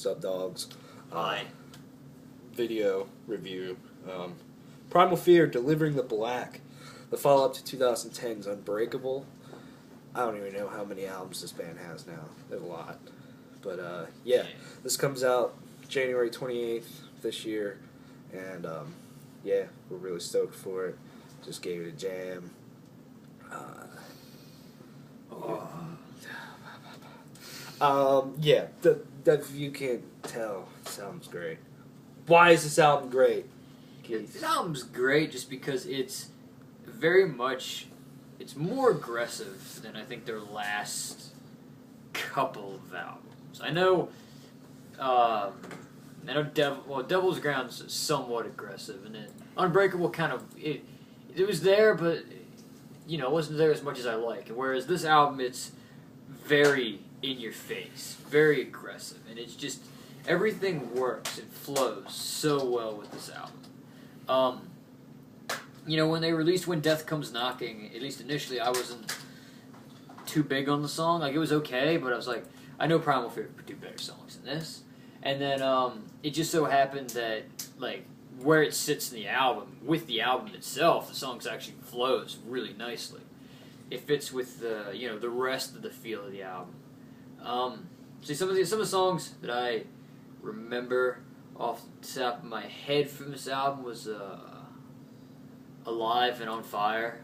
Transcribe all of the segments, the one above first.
What's up, dogs? Hi. Video review. Primal Fear, Delivering the Black. The follow-up to 2010's Unbreakable. I don't even know how many albums this band has now. There's a lot. But, yeah. This comes out January 28th this year. And, yeah, we're really stoked for it. Just gave it a jam. Yeah, if you can't tell, it sounds great. Why is this album great, Keith? This album's great just because it's very much, it's more aggressive than I think their last couple of albums. I know Devil's Ground's somewhat aggressive, and then Unbreakable kind of, it was there, but, you know, it wasn't there as much as I like. Whereas this album, it's very in your face, very aggressive, and it's just, everything works and flows so well with this album. You know, when they released When Death Comes Knocking, at least initially, I wasn't too big on the song. Like, it was okay, but I was like, I know Primal Fear could do better songs than this. And then it just so happened that, like, where it sits in the album, with the album itself, the songs actually flows really nicely. It fits with the, you know, the rest of the feel of the album. See, some of the songs that I remember off the top of my head from this album was Alive and On Fire,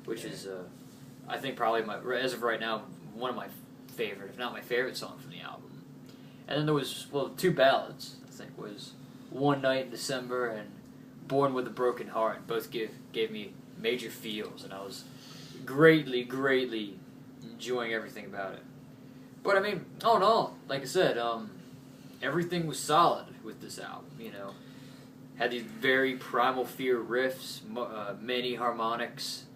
which is, I think probably, as of right now, one of my favorite, if not my favorite song from the album. And then there was, well, two ballads, I think, was One Night in December and Born with a Broken Heart. Both gave me major feels, and I was greatly enjoying everything about it. But I mean, all in all, like I said, everything was solid with this album, you know. Had these very Primal Fear riffs, many harmonics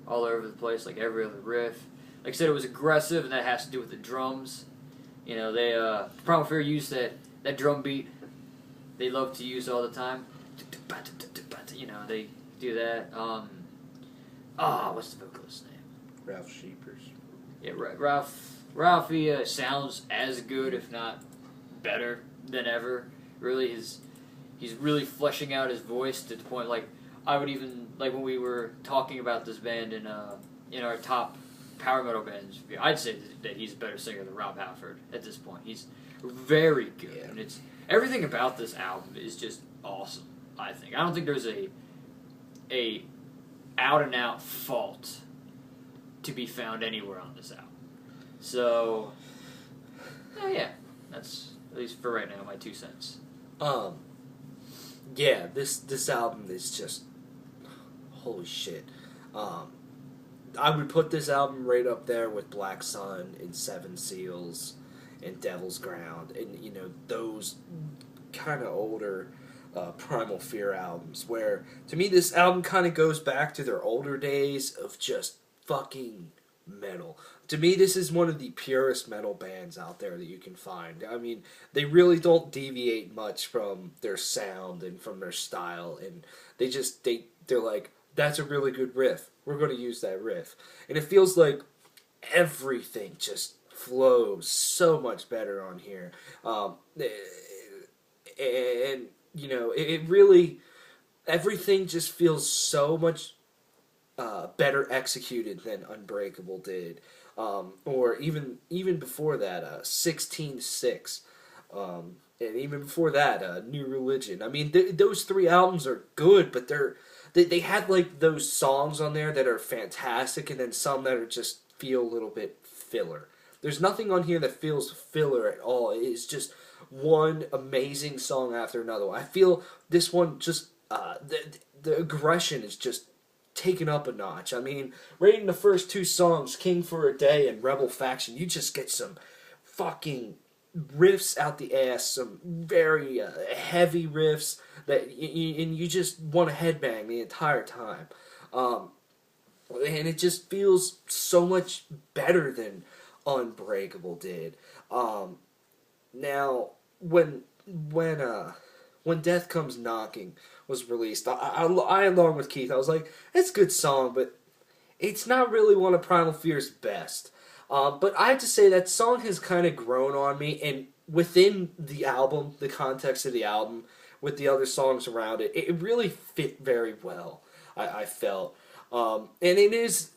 all over the place, like every other riff. Like I said, it was aggressive, and that has to do with the drums. You know, they Primal Fear used that drum beat they love to use all the time. You know, they do that. What's the vocalist's name? Ralph Sheepers. Yeah, Ralphie sounds as good, if not better, than ever. Really, he's really fleshing out his voice to the point, like, I would even, like, when we were talking about this band in our top power metal bands, I'd say that he's a better singer than Rob Halford at this point. He's very good, and it's everything about this album is just awesome, I think. I don't think there's a out-and-out fault to be found anywhere on this album. So, yeah, that's, at least for right now, my 2 cents. Yeah, this album is just, holy shit. I would put this album right up there with Black Sun and Seven Seals and Devil's Ground and, you know, those kind of older Primal Fear albums where, to me, this album kind of goes back to their older days of just fucking metal. To me, this is one of the purest metal bands out there that you can find. I mean, they really don't deviate much from their sound and from their style, and they're like, that's a really good riff. We're going to use that riff. And it feels like everything just flows so much better on here. And, you know, it really, everything just feels so much better executed than Unbreakable did. Or even before that, 16-6. And even before that, New Religion. I mean, those three albums are good, but they had, like, those songs on there that are fantastic, and then some that are just feel a little bit filler. There's nothing on here that feels filler at all. It's just one amazing song after another one. I feel this one just, the aggression is just taken up a notch. I mean, right in the first two songs, King for a Day and Rebel Faction, you just get some fucking riffs out the ass, some very heavy riffs that and you just want to headbang the entire time. And it just feels so much better than Unbreakable did. Now, when Death Comes Knocking was released, I along with Keith, I was like, it's a good song, but it's not really one of Primal Fear's best. But I have to say that song has kind of grown on me, and within the album, the context of the album, with the other songs around it, it really fit very well. I felt, and it is.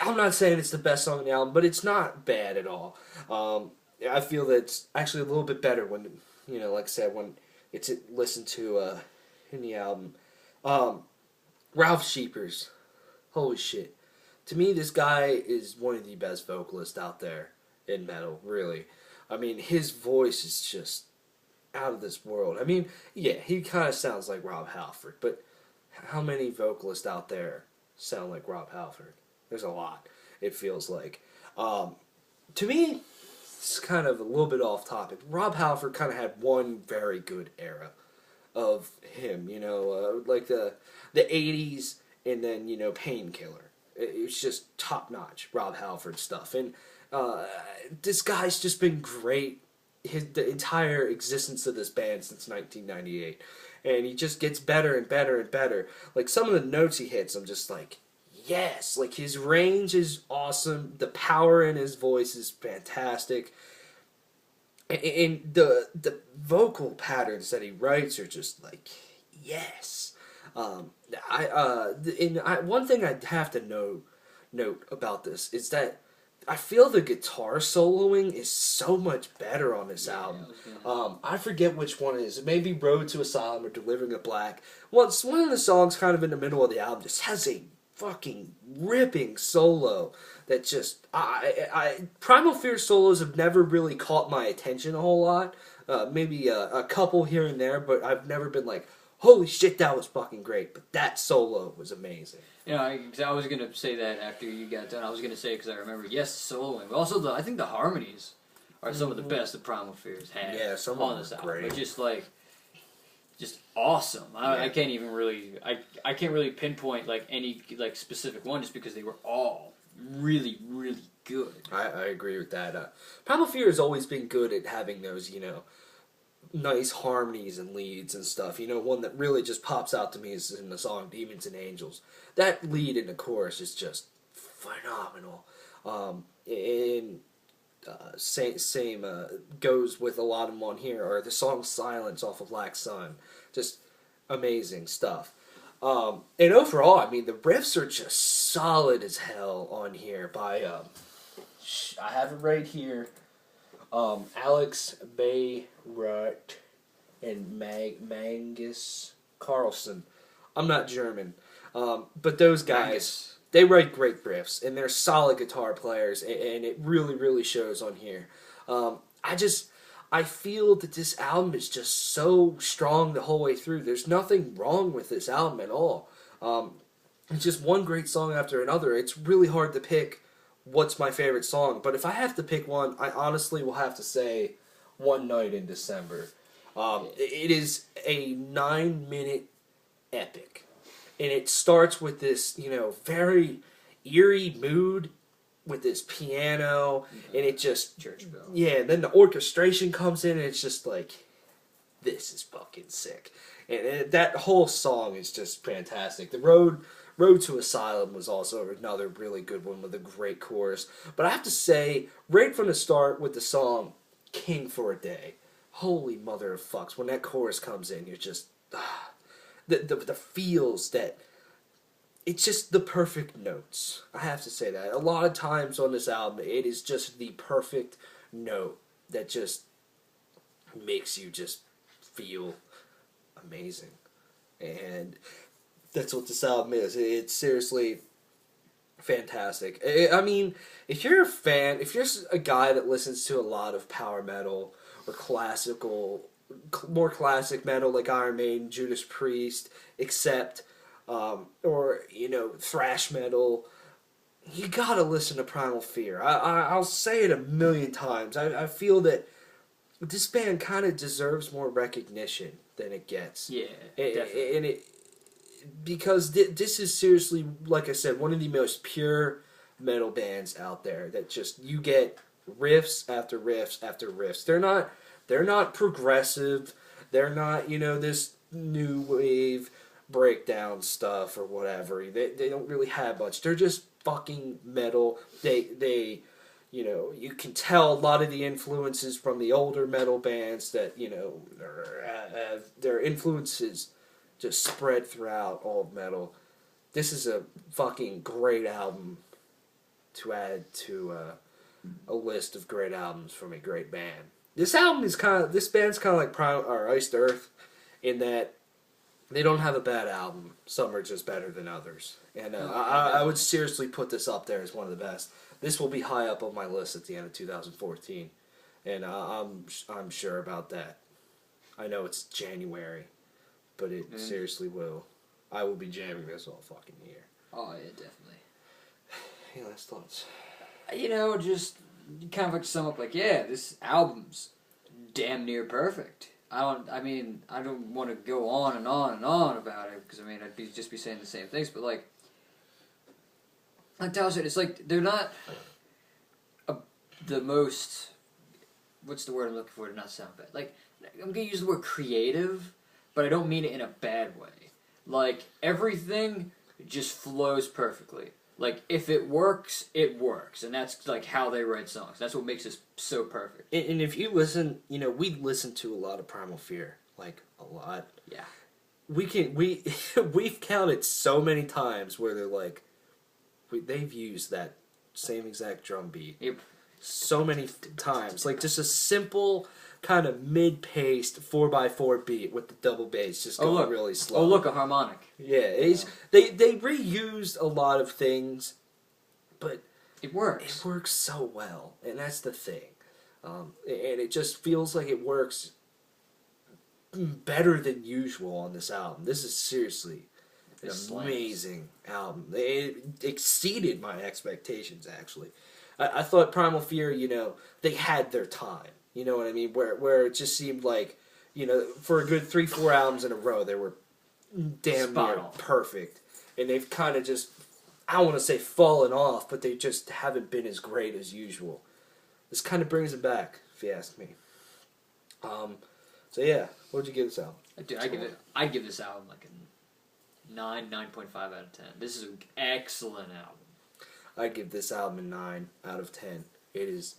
I'm not saying it's the best song on the album, but it's not bad at all. I feel that it's actually a little bit better when, like I said, when it's listened to in the album. Ralph Sheepers, holy shit. To me, this guy is one of the best vocalists out there in metal, really. I mean, his voice is just out of this world. I mean, yeah, he kind of sounds like Rob Halford, but how many vocalists out there sound like Rob Halford? There's a lot, it feels like. To me, it's kind of a little bit off topic. Rob Halford kind of had one very good era of him, like the 80s and then, Painkiller. It was just top-notch Rob Halford stuff. And this guy's just been great the entire existence of this band since 1998. And he just gets better and better and better. Like, some of the notes he hits, I'm just like, yes! Like, his range is awesome. The power in his voice is fantastic. And the vocal patterns that he writes are just like, yes. One thing I have to note about this is that I feel the guitar soloing is so much better on this album. I forget which one it is. Maybe Road to Asylum or Delivering the Black. One of the songs kind of in the middle of the album just has a fucking ripping solo that just Primal Fear solos have never really caught my attention a whole lot. Maybe a couple here and there, but I've never been like, holy shit, that was fucking great. But that solo was amazing. I was gonna say that after you got done. I was gonna say because I remember soloing, but also I think the harmonies are some of the best that Primal Fear's had. Yeah, some on of this them are album. great. But just awesome. I can't even really I can't really pinpoint like any like specific one just because they were all really really good. I agree with that. Primal Fear has always been good at having those nice harmonies and leads and stuff. One that really just pops out to me is in the song Demons and Angels. That lead in the chorus is just phenomenal. Same goes with a lot of them on here, or the song Silence off of Black Sun. Just amazing stuff. And overall, I mean, the riffs are just solid as hell on here by, I have it right here, Alex Bayreuth and Magnus Carlson. I'm not German, but those guys, they write great riffs, and they're solid guitar players, and it really, really shows on here. I feel that this album is just so strong the whole way through. There's nothing wrong with this album at all. It's just one great song after another. It's really hard to pick what's my favorite song, but if I have to pick one, I honestly will have to say One Night in December. It is a 9-minute epic, and it starts with this, very eerie mood with this piano, and it just Church bell. Yeah, and then the orchestration comes in, and it's just like, this is fucking sick. And that whole song is just fantastic. The Road to Asylum was also another really good one with a great chorus. But I have to say, right from the start with the song King for a Day, holy mother of fucks, when that chorus comes in, you're just the feels that it's just the perfect notes. I have to say that. A lot of times on this album, it is just the perfect note that just makes you just feel amazing. And that's what this album is. It's seriously fantastic. I mean, if you're a guy that listens to a lot of power metal or more classic metal like Iron Maiden, Judas Priest, Accept, or thrash metal, you gotta listen to Primal Fear. I'll say it a million times. I feel that this band kind of deserves more recognition than it gets. Yeah, definitely. Because this is seriously, like I said, one of the most pure metal bands out there. That just, you get riffs after riffs after riffs. They're not progressive. They're not this new wave breakdown stuff or whatever. They don't really have much. They're just fucking metal. They You know, you can tell a lot of the influences from the older metal bands that, you know, their influences just spread throughout all of metal. This is a fucking great album to add to a list of great albums from a great band. This band's kind of like Primal or Iced Earth in that they don't have a bad album. Some are just better than others. And I would seriously put this up there as one of the best. This will be high up on my list at the end of 2014. And I'm sure about that. I know it's January, but it seriously will. I will be jamming this all fucking year. Oh, yeah, definitely. Any last thoughts? You know, just kind of like to sum up, like, yeah, this album's damn near perfect. I don't want to go on and on and on about it, because, I mean, I'd just be saying the same things, but, like Tyler said, it's like, they're not the most, what's the word I'm looking for to not sound bad? Like, I'm going to use the word creative, but I don't mean it in a bad way. Like, everything just flows perfectly. Like, if it works, it works. And that's, like, how they write songs. That's what makes this so perfect. And if you listen, you know, we listen to a lot of Primal Fear. Like, a lot. Yeah. We've counted so many times where they're like, they've used that same exact drum beat. Yep. So many times. Like, just a simple kind of mid-paced 4x4 beat with the double bass just going really slow. Oh, look, a harmonic. Yeah, they reused a lot of things, but it works. It works so well, and that's the thing. And it just feels like it works better than usual on this album. This is seriously an amazing album. It exceeded my expectations, actually. I thought Primal Fear, you know, they had their time. You know what I mean? Where it just seemed like, you know, for a good 3-4 albums in a row, they were damn near perfect. And they've kind of just, I don't want to say fallen off, but they just haven't been as great as usual. This kind of brings them back, if you ask me. So yeah, what'd you give this album? Dude, I'd give this album like a 9.5 out of 10. This is an excellent album. I'd give this album a 9 out of 10. It is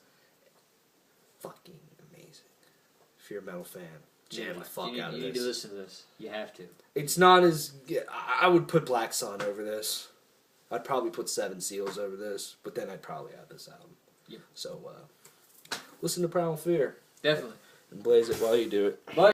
fucking amazing. If you're a metal fan, jam the fuck out of this. You need to listen to this. You have to. It's not as... I would put Black Sun over this. I'd probably put Seven Seals over this, but then I'd probably have this album. Yep. So, listen to Primal Fear. Definitely. And blaze it while you do it. Bye.